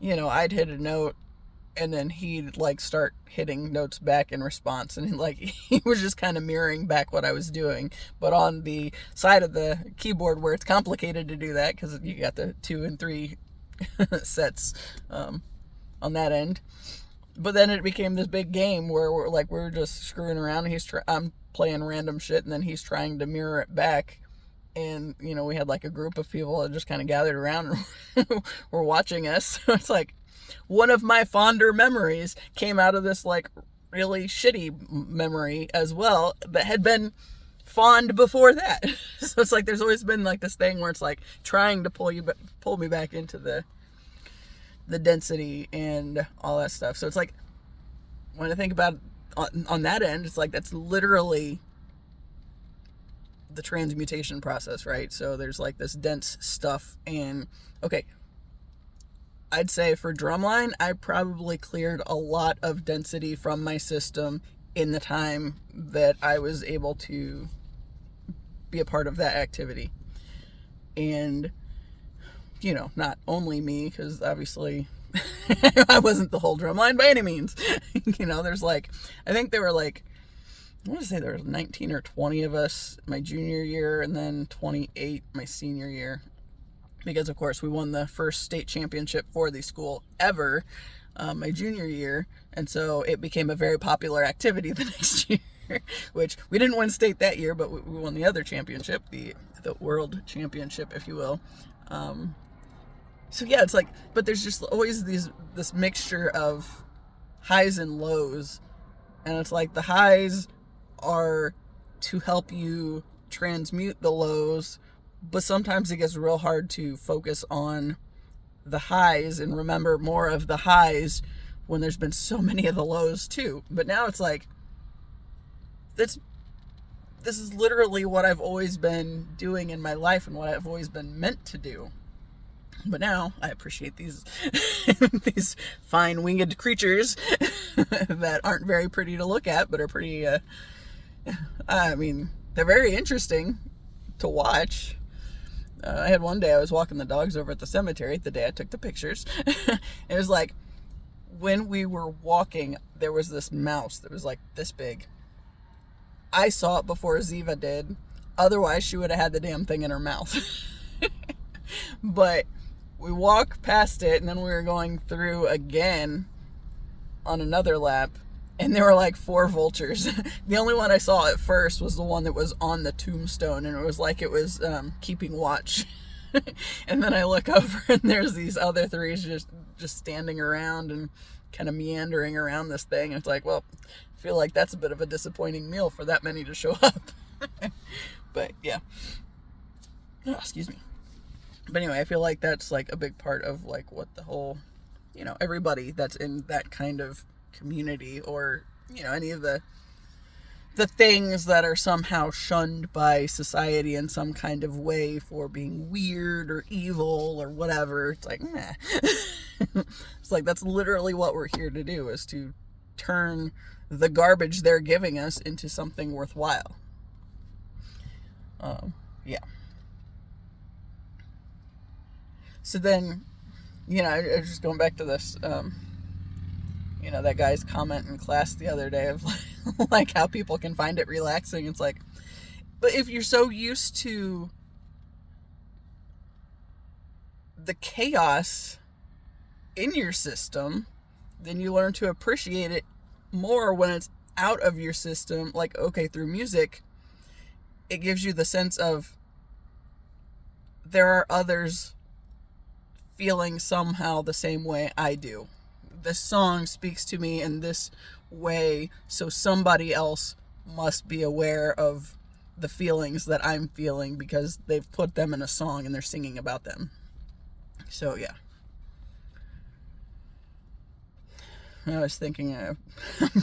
I'd hit a note, and then he'd like start hitting notes back in response, and like he was just kind of mirroring back what I was doing, but on the side of the keyboard where it's complicated to do that because you got the 2 and 3 sets on that end. But then it became this big game where we're just screwing around, and I'm playing random shit, and then he's trying to mirror it back. And, we had like a group of people that just kind of gathered around and were watching us. So it's like one of my fonder memories came out of this like really shitty memory as well that had been fond before that. So it's like there's always been like this thing where it's like trying to pull me back into the density and all that stuff. So it's like when I think about it on that end, it's like that's literally the transmutation process, right? So there's like this dense stuff, and okay, I'd say for drumline, I probably cleared a lot of density from my system in the time that I was able to be a part of that activity. And not only me, because obviously I wasn't the whole drumline by any means. There's like, I think there were like, I want to say there was 19 or 20 of us my junior year, and then 28 my senior year. Because, of course, we won the first state championship for the school ever my junior year. And so it became a very popular activity the next year, which we didn't win state that year, but we won the other championship, the world championship, if you will. So, yeah, it's like, but there's just always this mixture of highs and lows. And it's like the highs are to help you transmute the lows, but sometimes it gets real hard to focus on the highs and remember more of the highs when there's been so many of the lows too. But now it's like, this is literally what I've always been doing in my life and what I've always been meant to do. But now I appreciate these these fine winged creatures that aren't very pretty to look at, but are pretty, I mean, they're very interesting to watch. I had one day I was walking the dogs over at the cemetery, the day I took the pictures. It was like, when we were walking, there was this mouse that was like this big. I saw it before Ziva did. Otherwise, she would have had the damn thing in her mouth. But we walked past it, and then we were going through again on another lap, and there were like 4 vultures. The only one I saw at first was the one that was on the tombstone, and it was like it was keeping watch. And then I look over, and there's these other 3 just standing around and kind of meandering around this thing. And it's like, well, I feel like that's a bit of a disappointing meal for that many to show up. But yeah. Oh, excuse me. But anyway, I feel like that's like a big part of like what the whole, everybody that's in that kind of community, or, any of the things that are somehow shunned by society in some kind of way for being weird or evil or whatever. It's like, nah. It's like, that's literally what we're here to do, is to turn the garbage they're giving us into something worthwhile. Yeah. So then, I just going back to this, that guy's comment in class the other day of like how people can find it relaxing. It's like, but if you're so used to the chaos in your system, then you learn to appreciate it more when it's out of your system. Like, okay, through music, it gives you the sense of there are others feeling somehow the same way I do. This song speaks to me in this way, so somebody else must be aware of the feelings that I'm feeling because they've put them in a song and they're singing about them. So yeah. I was thinking I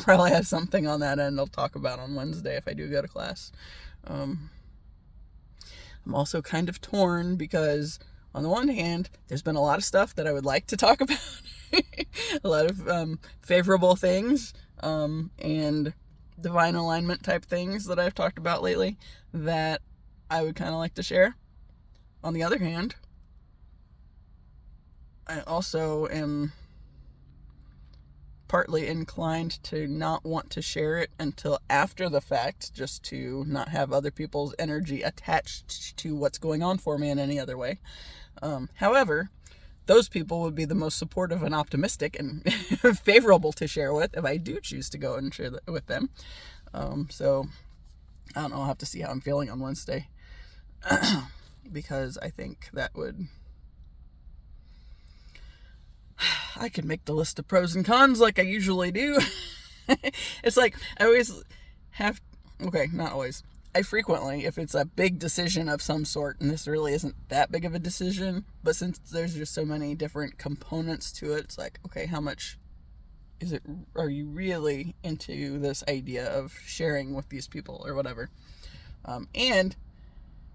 probably have something on that end I'll talk about on Wednesday if I do go to class. I'm also kind of torn because on the one hand, there's been a lot of stuff that I would like to talk about. A lot of favorable things and divine alignment type things that I've talked about lately that I would kind of like to share. On the other hand, I also am partly inclined to not want to share it until after the fact, just to not have other people's energy attached to what's going on for me in any other way. However, those people would be the most supportive and optimistic and favorable to share with if I do choose to go and share that with them. So I don't know, I'll have to see how I'm feeling on Wednesday because I think that would... I could make the list of pros and cons like I usually do. It's like I always have... Okay, not always. I frequently, if it's a big decision of some sort, and this really isn't that big of a decision, but since there's just so many different components to it, it's like, okay, how much are you really into this idea of sharing with these people or whatever? And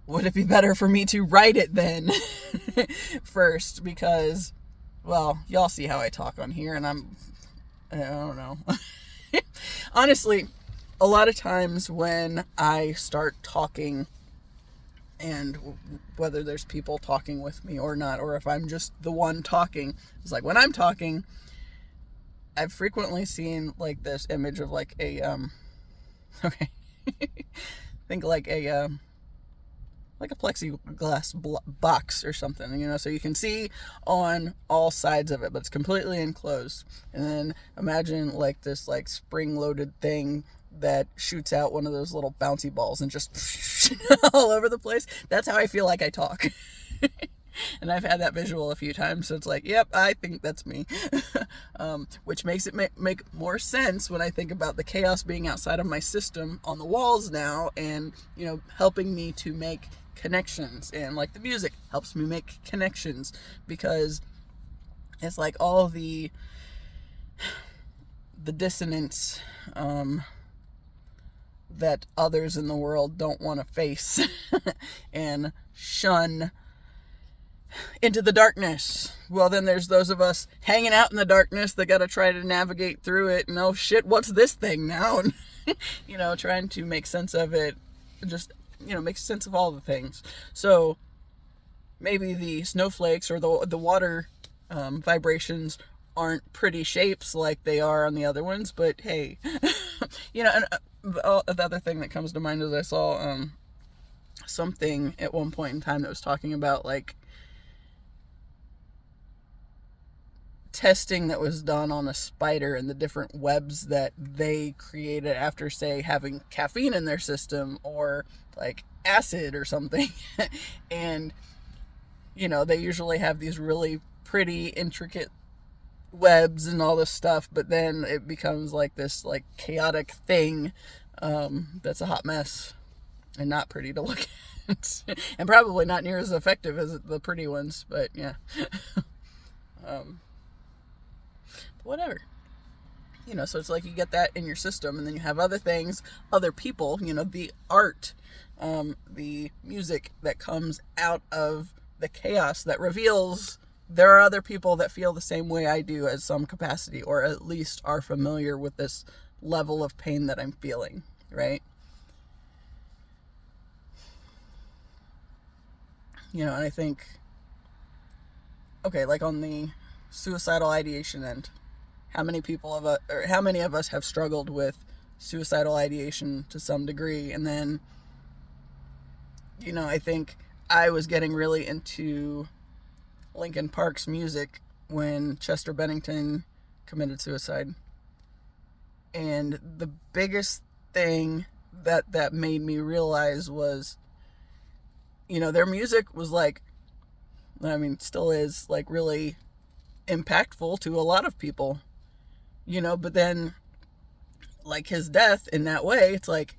would it be better for me to write it then first? Because, well, y'all see how I talk on here, and I don't know. Honestly, a lot of times when I start talking, and whether there's people talking with me or not, or if I'm just the one talking, it's like when I'm talking, I've frequently seen like this image of like a, okay, think like a plexiglass box or something, so you can see on all sides of it, but it's completely enclosed. And then imagine like this like spring-loaded thing that shoots out one of those little bouncy balls and just all over the place. That's how I feel like I talk. And I've had that visual a few times, so it's like, yep, I think that's me. Which makes it make more sense when I think about the chaos being outside of my system on the walls now, and helping me to make connections, and like the music helps me make connections, because it's like all the dissonance that others in the world don't want to face and shun into the darkness. Well, then there's those of us hanging out in the darkness that got to try to navigate through it. And oh shit, what's this thing now? And trying to make sense of it, just make sense of all the things. So maybe the snowflakes or the water vibrations aren't pretty shapes like they are on the other ones, but hey, and the other thing that comes to mind is I saw something at one point in time that was talking about like testing that was done on a spider and the different webs that they created after, say, having caffeine in their system or like acid or something. And they usually have these really pretty intricate webs and all this stuff, but then it becomes like this like chaotic thing that's a hot mess and not pretty to look at. And probably not near as effective as the pretty ones, but yeah. Whatever. So it's like you get that in your system, and then you have other things, other people, the art, the music that comes out of the chaos that reveals there are other people that feel the same way I do at some capacity, or at least are familiar with this level of pain that I'm feeling, right? And I think okay, like on the suicidal ideation end, how many people of us, or how many of us have struggled with suicidal ideation to some degree? And then, I think I was getting really into Linkin Park's music when Chester Bennington committed suicide. And the biggest thing that made me realize was, their music was like, still is like really impactful to a lot of people, but then like his death in that way, it's like,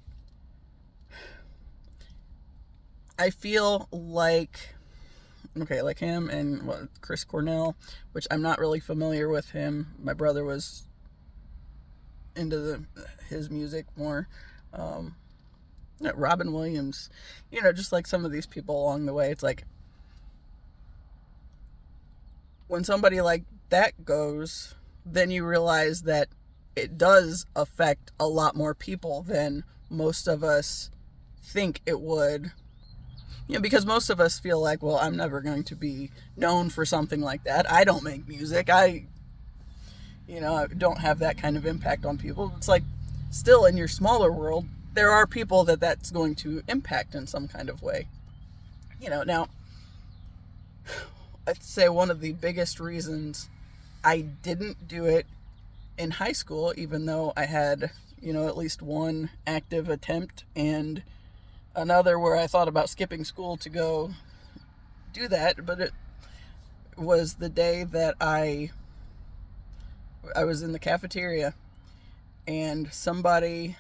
I feel like, okay, like him and Chris Cornell, which I'm not really familiar with him. My brother was into his music more. Robin Williams, just like some of these people along the way. It's like, when somebody like that goes, then you realize that it does affect a lot more people than most of us think it would. Because most of us feel like, well, I'm never going to be known for something like that. I don't make music. I don't have that kind of impact on people. It's like, still in your smaller world, there are people that's going to impact in some kind of way. Now, I'd say one of the biggest reasons I didn't do it in high school, even though I had, at least one active attempt and another where I thought about skipping school to go do that, but it was the day that I was in the cafeteria and somebody,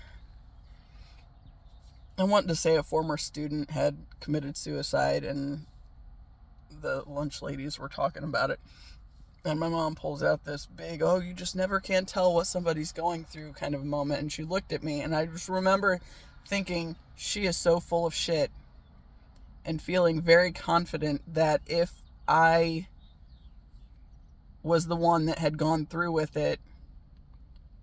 I want to say a former student, had committed suicide, and the lunch ladies were talking about it. And my mom pulls out this big, oh, you just never can tell what somebody's going through kind of moment. And she looked at me, and I just remember thinking, she is so full of shit, and feeling very confident that if I was the one that had gone through with it,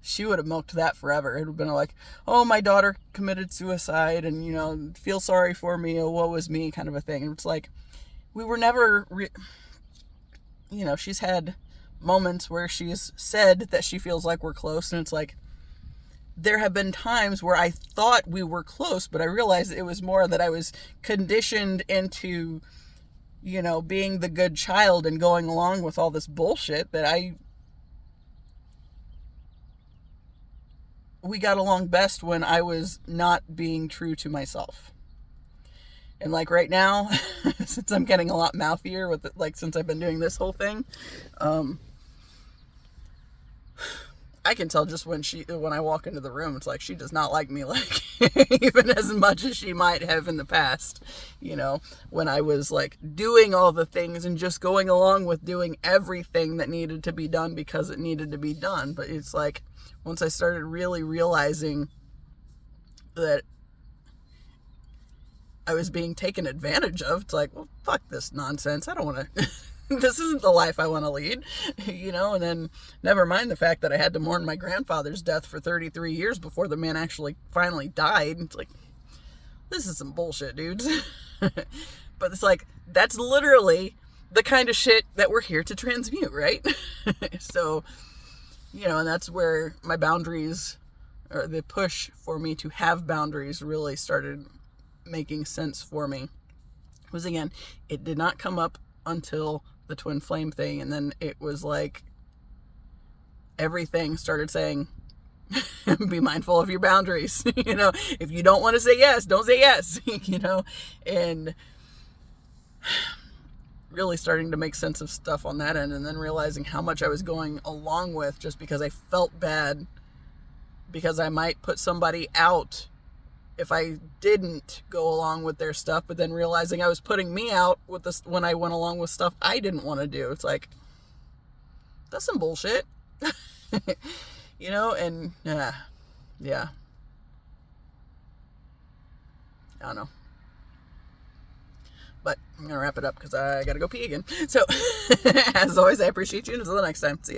she would have milked that forever. It would have been like, oh, my daughter committed suicide, and, feel sorry for me, oh, woe is me, kind of a thing. And it's like, we were never, she's had moments where she's said that she feels like we're close, and it's like, there have been times where I thought we were close, but I realized it was more that I was conditioned into, being the good child and going along with all this bullshit that we got along best when I was not being true to myself. And like right now, since I'm getting a lot mouthier with it, like since I've been doing this whole thing, I can tell just when I walk into the room, it's like she does not like me, like even as much as she might have in the past, when I was like doing all the things and just going along with doing everything that needed to be done because it needed to be done. But it's like, once I started really realizing that I was being taken advantage of, it's like, well, fuck this nonsense. I don't want to, this isn't the life I want to lead, and then never mind the fact that I had to mourn my grandfather's death for 33 years before the man actually finally died. It's like, this is some bullshit, dudes. But it's like, that's literally the kind of shit that we're here to transmute, right? So, and that's where my boundaries, or the push for me to have boundaries, really started making sense for me. Was, again, it did not come up until the twin flame thing, and then it was like everything started saying, be mindful of your boundaries. If you don't want to say yes, don't say yes. And really starting to make sense of stuff on that end, and then realizing how much I was going along with just because I felt bad because I might put somebody out if I didn't go along with their stuff, but then realizing I was putting me out with this when I went along with stuff I didn't want to do. It's like, that's some bullshit. And yeah. I don't know. But I'm going to wrap it up because I got to go pee again. So, as always, I appreciate you, and until the next time, see ya.